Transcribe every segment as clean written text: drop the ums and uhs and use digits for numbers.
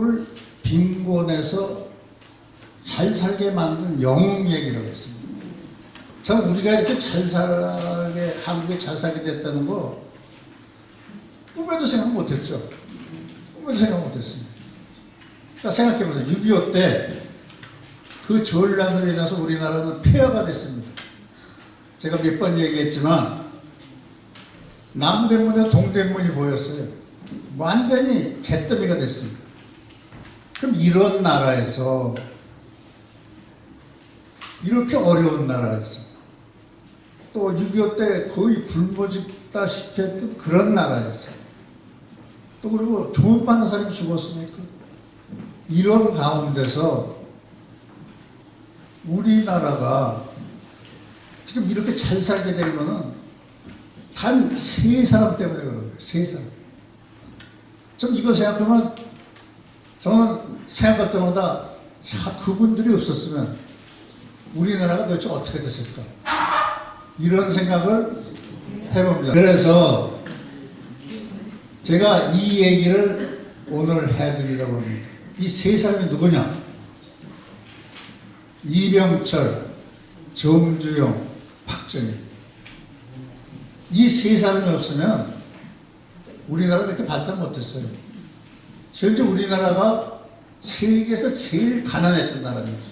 한국을 빈곤에서 잘 살게 만든 영웅 얘기라고 했습니다. 참 우리가 이렇게 잘 살게, 한국에 잘 살게 됐다는 거 꿈에도 생각 못했죠. 꿈에도 생각 못했습니다. 자, 생각해보세요. 6.25 때 그 전란으로 인해서 우리나라는 폐허가 됐습니다. 제가 몇 번 얘기했지만 남대문에 동대문이 보였어요. 완전히 잿더미가 됐습니다. 그럼 이런 나라에서, 이렇게 어려운 나라에서, 또 6.25 때 거의 굶어죽다시피 했던 그런 나라에서, 또 그리고 돈 많은 사람이 죽었으니까, 이런 가운데서 우리나라가 지금 이렇게 잘 살게 된 거는 단 세 사람 때문에 그런 거예요. 세 사람. 좀 이거 생각하면 저는 생각할 때마다 그분들이 없었으면 우리나라가 도대체 어떻게 됐을까? 이런 생각을 해봅니다. 그래서 제가 이 얘기를 오늘 해드리려고 합니다. 이 세 사람이 누구냐? 이병철, 정주영, 박정희. 이 세 사람이 없으면 우리나라가 이렇게 발전 못했어요. 현재 우리나라가 세계에서 제일 가난했던 나라입니다.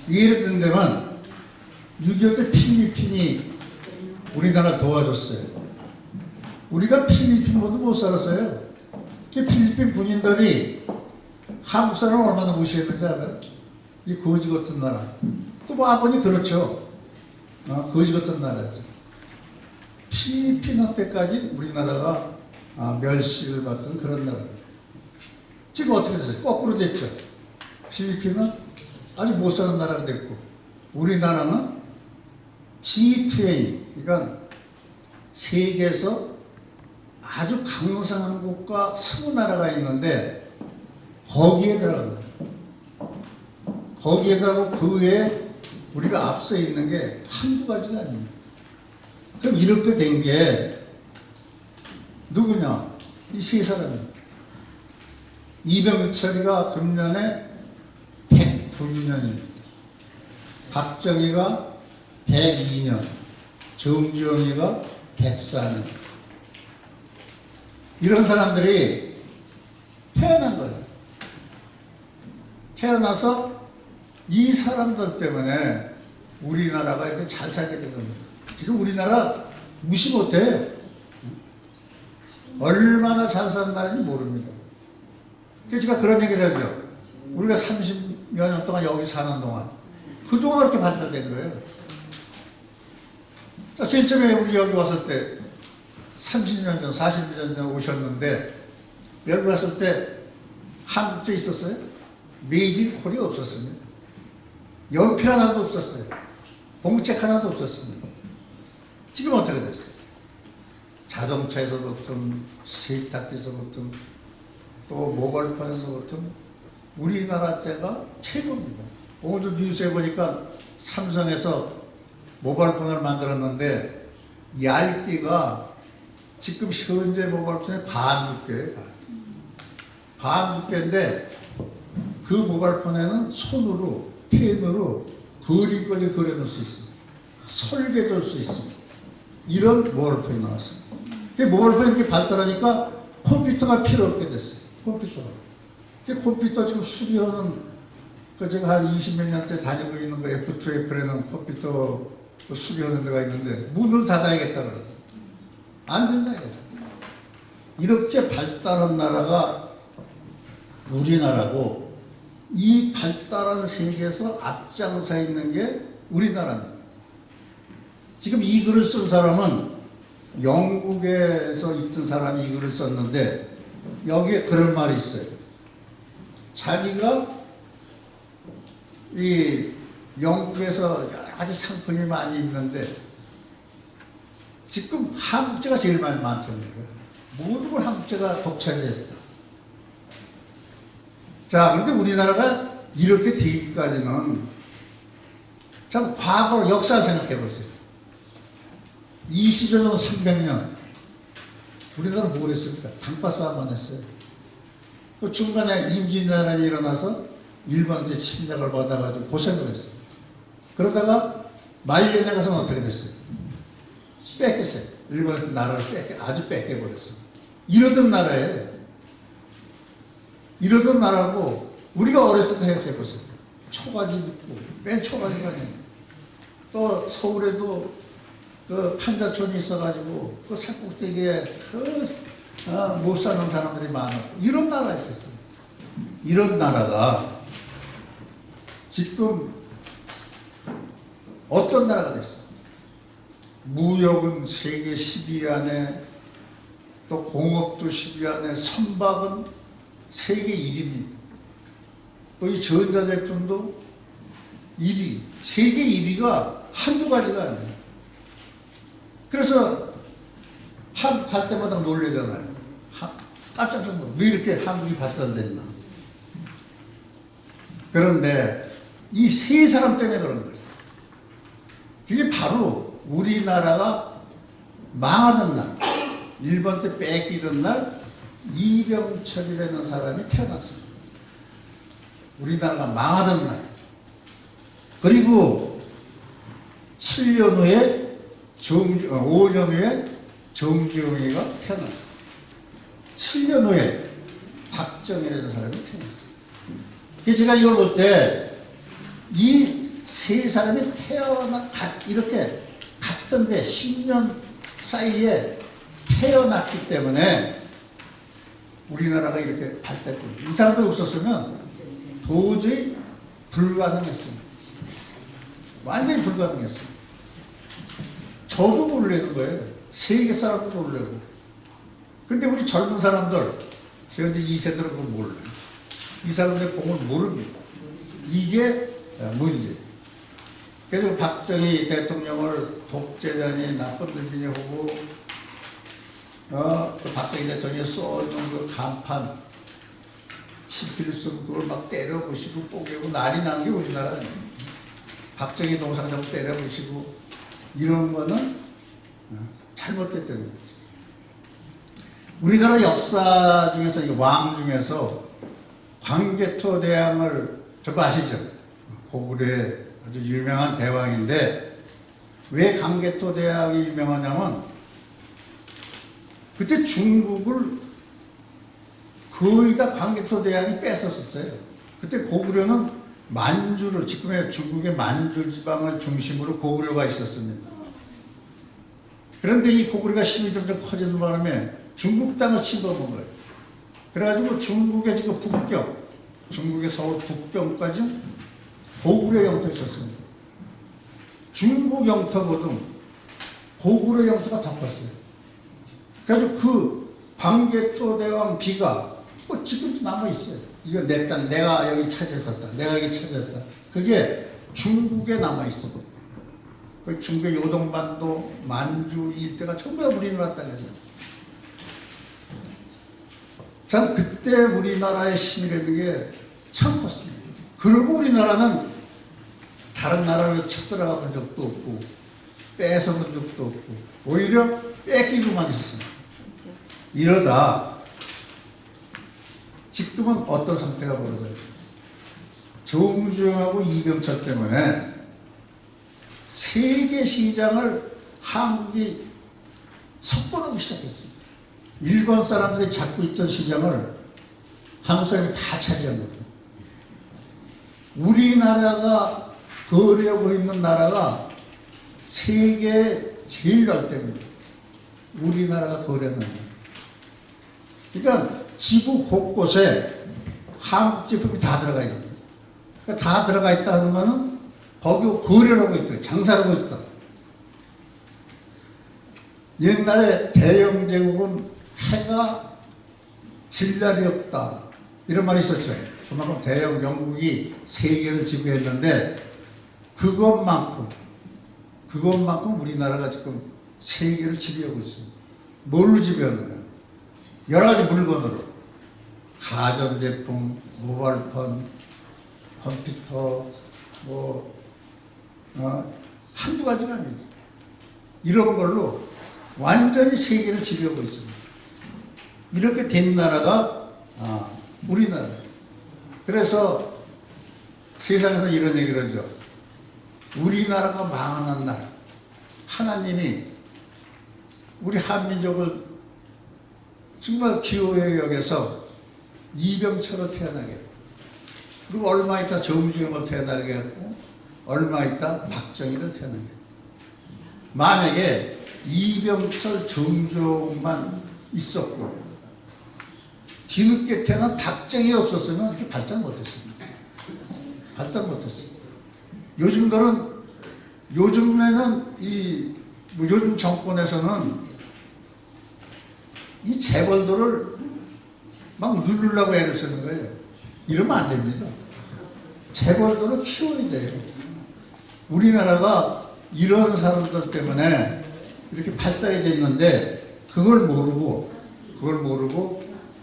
예를 든다면 6.25 때 필리핀이 우리나라를 도와줬어요. 우리가 필리핀보다 못 살았어요. 필리핀 군인들이 한국 사람을 얼마나 무시했는지 알아요? 이 거지 같은 나라. 또 뭐 아버님 그렇죠. 거지 같은 나라죠. 필리핀 때까지 우리나라가 멸시를 받던 그런 나라입니다. 지금 어떻게 됐어요? 거꾸로 됐죠. 필리핀은 아주 못 사는 나라가 됐고, 우리나라는 G20, 그러니까 세계에서 아주 강성한 국가 20나라가 있는데 거기에 들어가요. 거기에다가 그 외에 우리가 앞서 있는 게 한두 가지가 아닙니다. 그럼 이렇게 된 게 누구냐? 이 세 사람입니다. 이병철이가 금년에 109년입니다. 박정희가 102년, 정주영이가 104년. 이런 사람들이 태어난 거예요. 태어나서 이 사람들 때문에 우리나라가 이렇게 잘 살게 된 겁니다. 지금 우리나라 무시 못해. 얼마나 잘 사는 나라인지 모릅니다. 그래서 제가 그런 얘기를 하죠. 우리가 30여 년 동안 여기 사는 동안 그동안 그렇게 발달된 거예요. 자, 제일 처음에 우리 여기 왔을 때 30년 전, 40년 전 오셨는데 여기 왔을 때 한국제 있었어요? 메이드 콜이 없었습니다. 연필 하나도 없었어요. 봉책 하나도 없었습니다. 지금 어떻게 됐어요? 자동차에서부터 세탁기에서부터 또 모바일폰에서부터 우리나라제가 최고입니다. 오늘도 뉴스에 보니까 삼성에서 모바일폰을 만들었는데 얇기가 지금 현재 모바일폰의 반 두께예요. 반 두께인데 그 모바일폰에는 손으로, 펜으로 그림까지 그려놓을 수 있습니다. 설계도 할 수 있습니다. 이런 모바일폰이 나왔습니다. 모바일폰이 이렇게 발달하니까 컴퓨터가 필요 없게 됐어요. 컴퓨터 지금 수리하는, 제가 한 20몇 년째 다니고 있는 거 F2F라는 컴퓨터 수리하는 데가 있는데 문을 닫아야겠다 그러죠. 안 된다 이거죠. 이렇게 발달한 나라가 우리나라고, 이 발달한 세계에서 앞장서 있는 게 우리나라입니다. 지금 이 글을 쓴 사람은 영국에서 있던 사람이 이 글을 썼는데 여기에 그런 말이 있어요. 자기가 이 영국에서 여러 가지 상품이 많이 있는데 지금 한국제가 제일 많다는 거예요. 모든 걸 한국제가 독차지했다. 자, 그런데 우리나라가 이렇게 되기까지는 참 과거 역사 생각해 보세요. 20여 년, 300년 우리나라 뭘 했습니까? 당파 싸움만 했어요. 또 중간에 임진왜란이 일어나서 일본한테 침략을 받아가지고 고생을 했어요. 그러다가 말년에 가서는 어떻게 됐어요? 뺏겼어요. 일본한테 나라를 아주 뺏겨버렸어요. 이러던 나라예요. 이러던 나라고 우리가 어렸을 때 생각해보세요. 초가집 있고 맨 초가집안에 또 서울에도 그 판자촌이 있어가지고 그 산꼭대기에 못 사는 사람들이 많았고 이런 나라가 있었어요. 이런 나라가 지금 어떤 나라가 됐어? 무역은 세계 10위 안에, 또 공업도 10위 안에, 선박은 세계 1위입니다. 또 이 전자제품도 1위, 세계 1위가 한두 가지가 아니에요. 그래서 한국 갈 때마다 놀래잖아요. 깜짝 놀라. 왜 이렇게 한국이 발달됐나? 그런데 이 세 사람 때문에 그런 거예요. 그게 바로 우리나라가 망하던 날, 일본 때 뺏기던 날 이병철이라는 사람이 태어났습니다. 우리나라가 망하던 날. 그리고 7년 후에 5년 후에 정주영이가 태어났어요. 7년 후에 박정희라는 사람이 태어났어요. 그래서 제가 이걸 볼 때 이 세 사람이 이렇게 같은데 10년 사이에 태어났기 때문에 우리나라가 이렇게 발달됩니다. 이 사람들이 없었으면 도저히 불가능했습니다. 완전히 불가능했습니다. 저도 모르는 거예요. 세계 사람도 모르고. 근데 우리 젊은 사람들, 현재 2세들은 그걸 몰라요. 이 사람들의 공을 모릅니다. 이게 문제. 그래서 박정희 대통령을 독재자니 나쁜 놈이냐고 그 박정희 대통령이 써있는 그 간판 친필 쓴 그걸 막 때려부시고 뽀개고 난리 나는 게 우리나라예요. 박정희 동상 좀 때려부시고 이런 거는 잘못됐다는 거죠. 우리나라 역사 중에서 왕 중에서 광개토대왕을 저거 아시죠? 고구려의 아주 유명한 대왕인데 왜 광개토대왕이 유명하냐면 그때 중국을 거의 다 광개토대왕이 뺏었었어요. 그때 고구려는 만주를, 지금의 중국의 만주 지방을 중심으로 고구려가 있었습니다. 그런데 이 고구려가 힘이 점점 커지는 바람에 중국 땅을 침범한 거예요. 그래가지고 중국의 지금 북경, 중국의 서울 북경까지 고구려 영토가 있었습니다. 중국 영토보다 고구려 영토가 더 컸어요. 그래가지고 그 광개토대왕 비가 지금도 남아있어요. 이거 내 땅, 내가 여기 차지했었다. 내가 여기 차지했다. 그게 중국에 남아있어. 그 중국의 요동반도, 만주 일대가 전부 다 우리나라 땅이었어요. 참 그때 우리나라의 힘이라는 게 참 컸습니다. 그리고 우리나라는 다른 나라를 쳐들어가 본 적도 없고 뺏어본 적도 없고 오히려 뺏기고만 있었습니다. 이러다 지금은 어떤 상태가 벌어져요? 정주영하고 이병철 때문에 세계 시장을 한국이 석권하기 시작했습니다. 일본 사람들이 잡고 있던 시장을 한국 사람이 다 차지한 거예요. 우리나라가 거래하고 있는 나라가 세계 제일 갈 때입니다. 우리나라가 거래하는 거예요. 그러니까 지구 곳곳에 한국 제품이 다 들어가 있는 거예요. 그러니까 다 들어가 있다는 거는 거기 거래를 하고 있다. 장사를 하고 있다. 옛날에 대영 제국은 해가 질 날이 없다. 이런 말이 있었죠. 그만큼 대영 영국이 세계를 지배했는데 그것만큼 우리나라가 지금 세계를 지배하고 있습니다. 뭘로 지배하느냐? 여러 가지 물건으로. 가전제품, 모바일폰, 컴퓨터, 한두 가지가 아니죠. 이런 걸로 완전히 세계를 지배하고 있습니다. 이렇게 된 나라가 우리나라. 그래서 세상에서 이런 얘기를 하죠. 우리나라가 망하는 날 하나님이 우리 한민족을 정말 기호에 여겨서 이병철로 태어나게, 그리고 얼마 있다 정주영을 태어나게 하고 얼마 있다 박정희를 태어나게. 만약에 이병철 정주영만 있었고 뒤늦게 태어난 박정희 없었으면 이렇게 발전 못했습니다. 발전 못했어요. 요즘에는 요즘 정권에서는 이 재벌들을 막 누르려고 애를 쓰는 거예요. 이러면 안 됩니다. 재벌들을 키워야 돼요. 우리나라가 이런 사람들 때문에 이렇게 발달이 돼 있는데 그걸 모르고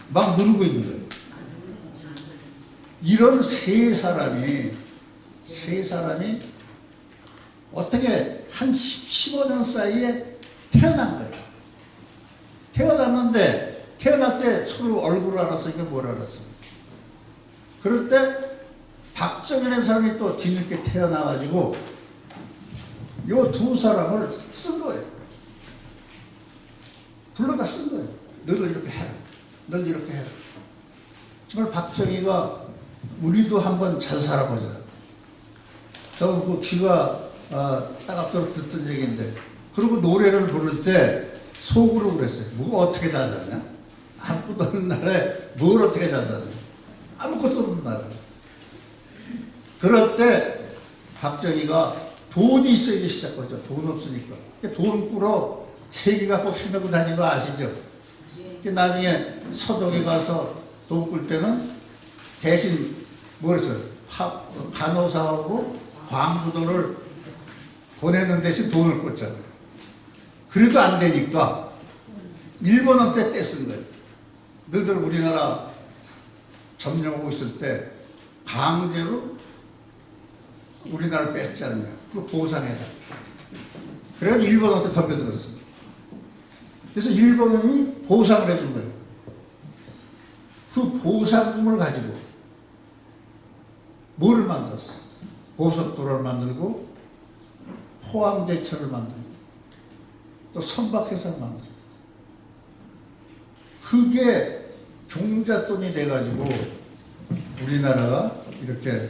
막 누르고 있는 거예요. 이런 세 사람이 어떻게 한 15년 사이에 태어난 거예요. 태어났는데 태어날 때 서로 얼굴을 알았으니까 뭘 알았어. 그럴 때 박정희라는 사람이 또 뒤늦게 태어나가지고 요 두 사람을 쓴 거예요. 불러다 쓴 거예요. 너들 이렇게 해라. 너들 이렇게 해라. 정말 박정희가 우리도 한번 잘 살아보자. 저 그 귀가 따갑도록 듣던 얘기인데, 그리고 노래를 부를 때 속으로 그랬어요. 뭐 어떻게 잘 사냐? 아무것도 없는 나라에 뭘 어떻게 잘 사냐? 아무것도 없는 나라. 그럴 때 박정희가 돈이 있어야지 시작하죠. 돈 없으니까. 돈 꾸러 세계 갖고 헤매고 다니는 거 아시죠? 나중에 서독에 가서 돈 꿀 때는 대신 뭘 했어요? 간호사하고 광부도를 보내는 대신 돈을 꿨잖아요. 그래도 안 되니까 일본한테 떼쓴 거예요. 너희들 우리나라 점령하고 있을 때 강제로 우리나라를 뺐지 않냐. 그거 보상해라. 그래서 일본한테 덤벼들었습니다. 그래서 일본이 보상을 해준 거예요. 그 보상금을 가지고 뭐를 만들었어? 고속도로를 만들고 포항제철을 만들고 또 선박회사를 만들고, 그게 종잣돈이 돼가지고 우리나라가 이렇게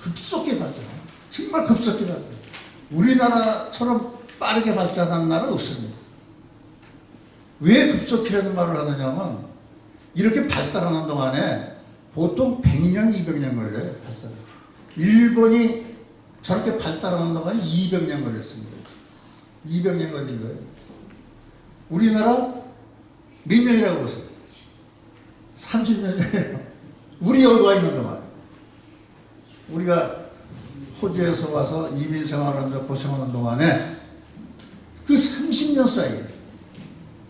급속히 발전해요. 정말 급속히 발전해요. 우리나라처럼 빠르게 발전하는 나라는 없습니다. 왜 급속히라는 말을 하느냐면 이렇게 발달하는 동안에 보통 100년, 200년 걸려요. 발달. 일본이 저렇게 발달하는 동안에 200년 걸렸습니다. 200년 걸린 거예요. 우리나라 몇 년이라고 보세요? 30년 전이에요. 우리 여기 와 있는 동안. 우리가 호주에서 와서 이민 생활하면서 고생하는 동안에 그 30년 사이에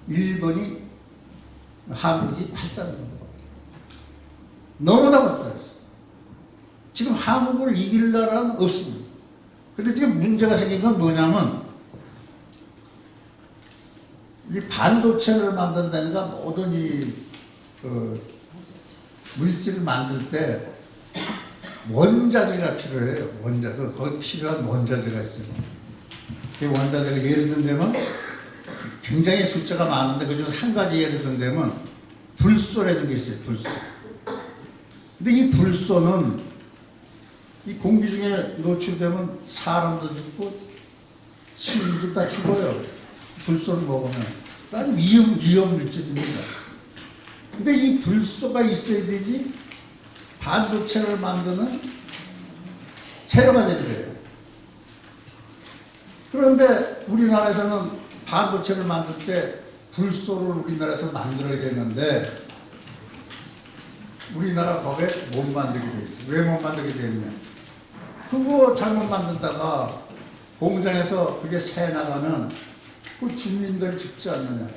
일본이 한국이 발달한 겁니다. 너무나 발달했어요. 지금 한국을 이길 나라는 없습니다. 근데 지금 문제가 생긴 건 뭐냐면 이 반도체를 만든다니까 모든 이 물질을 만들 때 원자재가 필요해요. 거기 필요한 원자재가 있어요. 그 원자재가 예를 든다면 굉장히 숫자가 많은데 그중에서 한 가지 예를 든다면 불소라는 게 있어요. 불소. 근데 이 불소는 이 공기 중에 노출되면 사람도 죽고 식물도 다 죽어요. 불소를 먹으면. 아주 위험 물질입니다. 근데 이 불소가 있어야 되지 반도체를 만드는 재료가 되는 거예요. 그런데 우리나라에서는 반도체를 만들 때 불소를 우리나라에서 만들어야 되는데 우리나라 법에 못 만들게 돼 있어요. 왜 못 만들게 되느냐? 그거 잘못 만든다가 공장에서 그게 새 나가면 그 주민들 죽지 않느냐.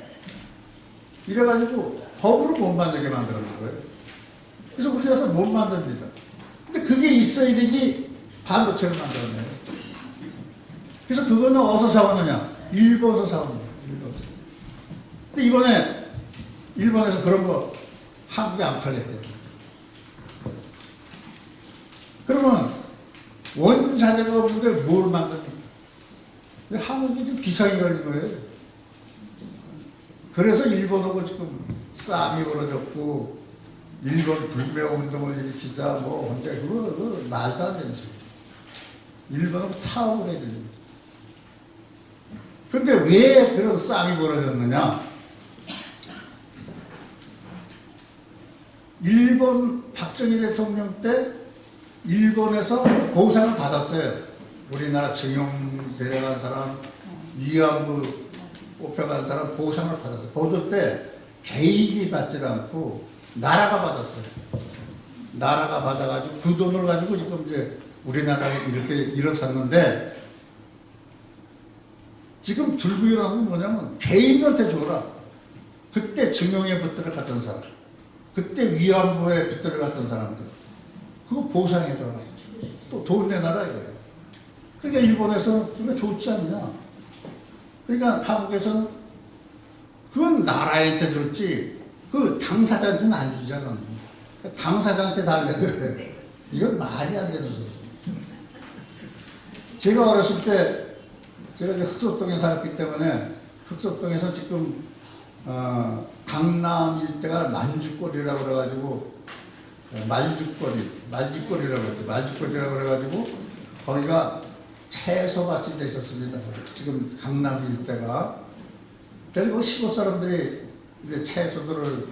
이래가지고 법으로 못 만들게 만드는 거예요. 그래서 우리나라에서 못 만듭니다. 근데 그게 있어야 되지 반도체를 만들었네요. 그래서 그거는 어디서 사오느냐? 일본에서 사오는 거예요. 근데 이번에 일본에서 그런 거 한국에 안 팔렸대요. 그러면 원자재가 없는데 뭘 만듭니까? 한국이 좀 비싸게 걸린 거예요. 그래서 일본하고 지금 싸움이 벌어졌고, 일본 불매운동을 일으키자 뭐 근데 그거 말도 안 되는 소리. 일본하고 타협을 해야 되죠. 근데 왜 그런 싸움이 벌어졌느냐? 일본 박정희 대통령 때 일본에서 보상을 받았어요. 우리나라 증용 데려간 사람, 위안부 뽑혀간 사람 보상을 받았어요. 받을 때 개인이 받지 않고 나라가 받았어요. 나라가 받아가지고 그 돈을 가지고 지금 이제 우리나라에 이렇게 일어섰는데, 지금 들고 일어나는 건 뭐냐면 개인한테 줘라. 그때 증용에 붙들어 갔던 사람, 그때 위안부에 붙들어 갔던 사람들, 그거 보상해줘라. 또 돈 내놔라 이거예요. 그러니까 일본에서 그게 좋지 않냐. 그러니까 한국에서는 그건 나라한테 줬지 그 당사자한테는 안 주잖아. 당사자한테 달래도 그래. 이건 말이 안 되는 소리. 제가 어렸을 때 제가 이제 흑석동에 살았기 때문에 흑석동에서 지금 강남 일대가 만주거리라고 그래가지고 말죽거리라고 그랬죠. 말죽거리라고 그래가지고 거기가 채소밭이 돼 있었습니다. 지금 강남 일대가. 그리고 시골 사람들이 이제 채소들을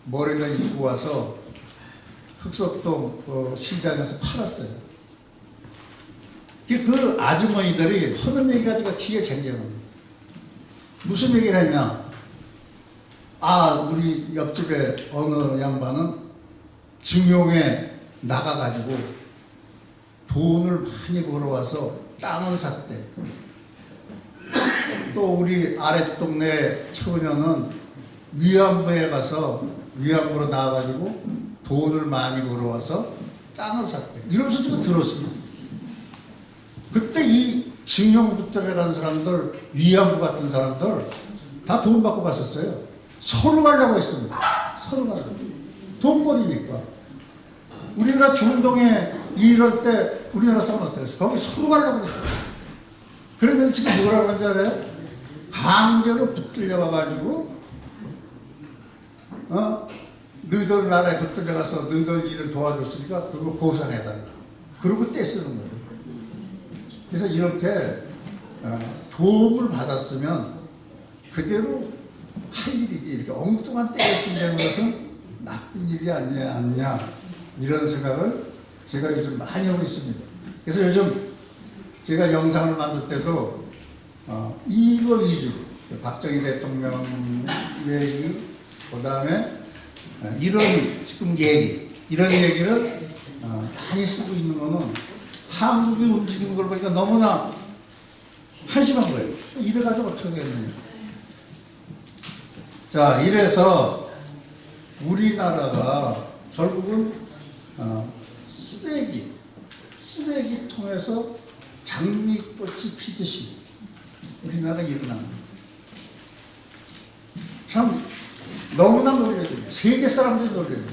머리가 입고 와서 흑석동 시장에서 팔았어요. 그 아주머니들이 하는 얘기가 제가 귀에 쟁겨요. 무슨 얘기를 했냐? 우리 옆집에 어느 양반은 증용에 나가가지고 돈을 많이 벌어와서 땅을 샀대. 또 우리 아랫동네 처녀는 위안부에 가서 위안부로 나와가지고 돈을 많이 벌어와서 땅을 샀대. 이러면서 제가 들었습니다. 그때 이 증용부터에 가는 사람들, 위안부 같은 사람들 다 돈 받고 갔었어요. 서로 가려고 했습니다. 서로 가려고. 돈벌이니까. 우리나라 중동에 이럴 때 우리나라 사람 어떻게 했어요? 거기 서로 가려고 했어요. 그런데 지금 뭐라고 하는지 알아요? 강제로 붙들려가가지고 너희들 나라에 붙들려가서 너희들 일을 도와줬으니까 그거 보상해달라. 그러고 떼쓰는 거예요. 그래서 이렇게 도움을 받았으면 그대로 할 일이지, 이렇게 엉뚱한 떼를 쓴다는 것은 나쁜 일이 아니냐 이런 생각을 제가 요즘 많이 하고 있습니다. 그래서 요즘 제가 영상을 만들 때도 이거 위주, 박정희 대통령 얘기, 그 다음에 이런 지금 얘기, 이런 얘기를 많이 쓰고 있는 거는 한국이 움직이는 걸 보니까 너무나 한심한 거예요. 이래가지고 어떻게 하겠느냐. 자, 이래서 우리나라가 결국은 쓰레기통에서 장미꽃이 피듯이 우리나라가 일어납니다. 참 너무나 놀려요. 세계 사람들이 놀려요.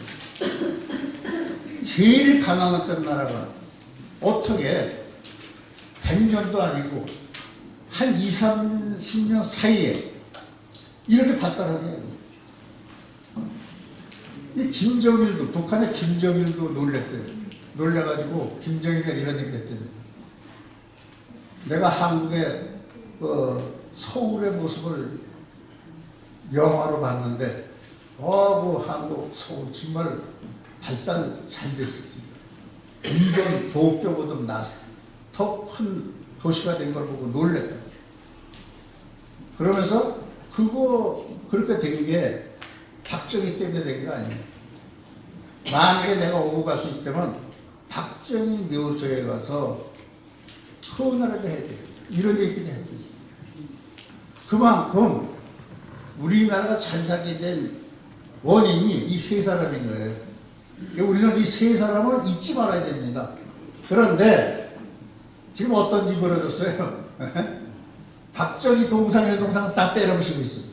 제일 가난했던 나라가 어떻게 100년도 아니고 한 20, 30년 사이에 이렇게 발달하게 해요. 이 김정일도, 북한의 김정일도 놀랬대요. 놀래가지고 김정일이가 이런 얘기를 했대요. 내가 한국의 서울의 모습을 영화로 봤는데 그 한국 서울 정말 발달 잘 됐을지, 인근 도쿄보다 더 큰 도시가 된 걸 보고 놀랬다. 그러면서 그렇게 된 게 박정희 때문에 된 게 아니에요. 만약에 내가 오고 갈 수 있다면 박정희 묘소에 가서 헌화를 해야 돼요. 이런 얘기까지 해야 돼요. 그만큼 우리나라가 잘 살게 된 원인이 이 세 사람인 거예요. 우리는 이 세 사람을 잊지 말아야 됩니다. 그런데 지금 어떤 일이 벌어졌어요? 박정희 동상, 여동상은 다 때려부시고 있어요.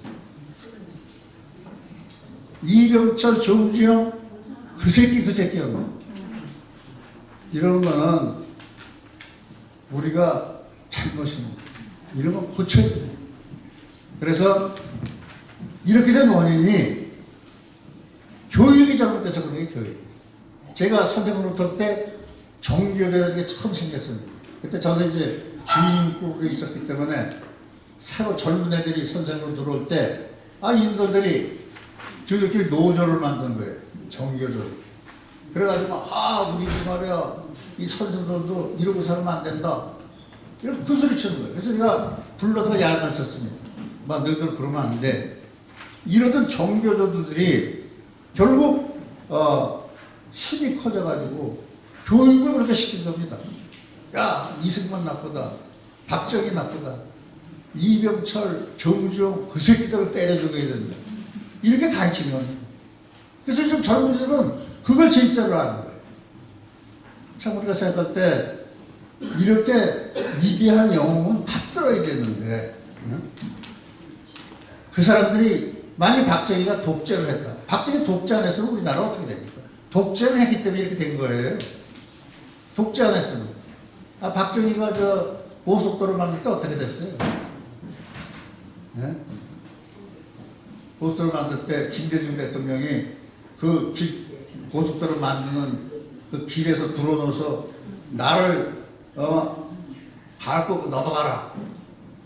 이병철, 정주영 그 새끼였네. 이런 거는 우리가 잘못입니다. 이런 건 고쳐야 돼요. 그래서 이렇게 된 원인이 교육이 잘못돼서 그런 게 교육. 제가 선생으로 될 때 정교조라는 게 처음 생겼습니다. 그때 저는 이제 주인국에 있었기 때문에 새로 젊은 애들이 선생으로 들어올 때 인도들이 저희들끼리 노조를 만든 거예요. 정교조. 그래가지고 우리 말이야 이 선수들도 이러고 살면 안 된다. 이런 그 소리 치는 거예요. 그래서 제가 불러다가 야단을 쳤습니다. 너희들 그러면 안 돼. 이러던 정교조들이 결국 힘이 커져가지고 교육을 그렇게 시킨 겁니다. 야, 이승만 나쁘다. 박정희 나쁘다. 이병철, 정주영 그 새끼들을 때려 죽여야 된다. 이렇게 가르치는 겁니다. 그래서 지금 젊은이들은 그걸 진짜로 하는 거예요. 참 우리가 생각할 때 이렇게 위대한 영웅은 받들어야 되는데 그 사람들이 만약 박정희가 독재를 했다. 박정희 독재 안 했으면 우리나라 어떻게 됩니까? 독재를 했기 때문에 이렇게 된 거예요. 독재 안 했으면. 박정희가 고속도로 만들 때 어떻게 됐어요? 네? 고속도로 만들 때 김대중 대통령이 그 고속도로 만드는 그 길에서 들어놓아서 나를 밟고 넘어가라.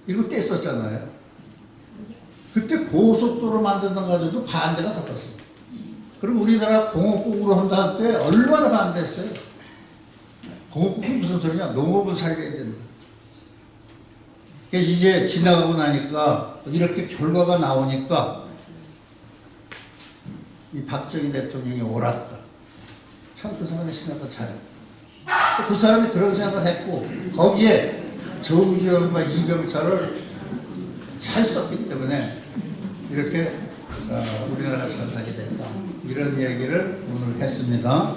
이거 뗐었잖아요. 그때 고속도로 만드는 가지고도 반대가 덮었어요. 그럼 우리나라 공업국으로 한다 할 때 얼마나 반대했어요? 공업국이 무슨 소리냐? 농업을 살려야 된다. 그래서 이제 지나가고 나니까 이렇게 결과가 나오니까 이 박정희 대통령이 옳았다. 참 그 사람이 생각을 잘했다. 그 사람이 그런 생각을 했고 거기에 정주영과 이병철을 잘 썼기 때문에 이렇게 우리나라가 잘 살게 됐다. 이런 얘기를 오늘 했습니다.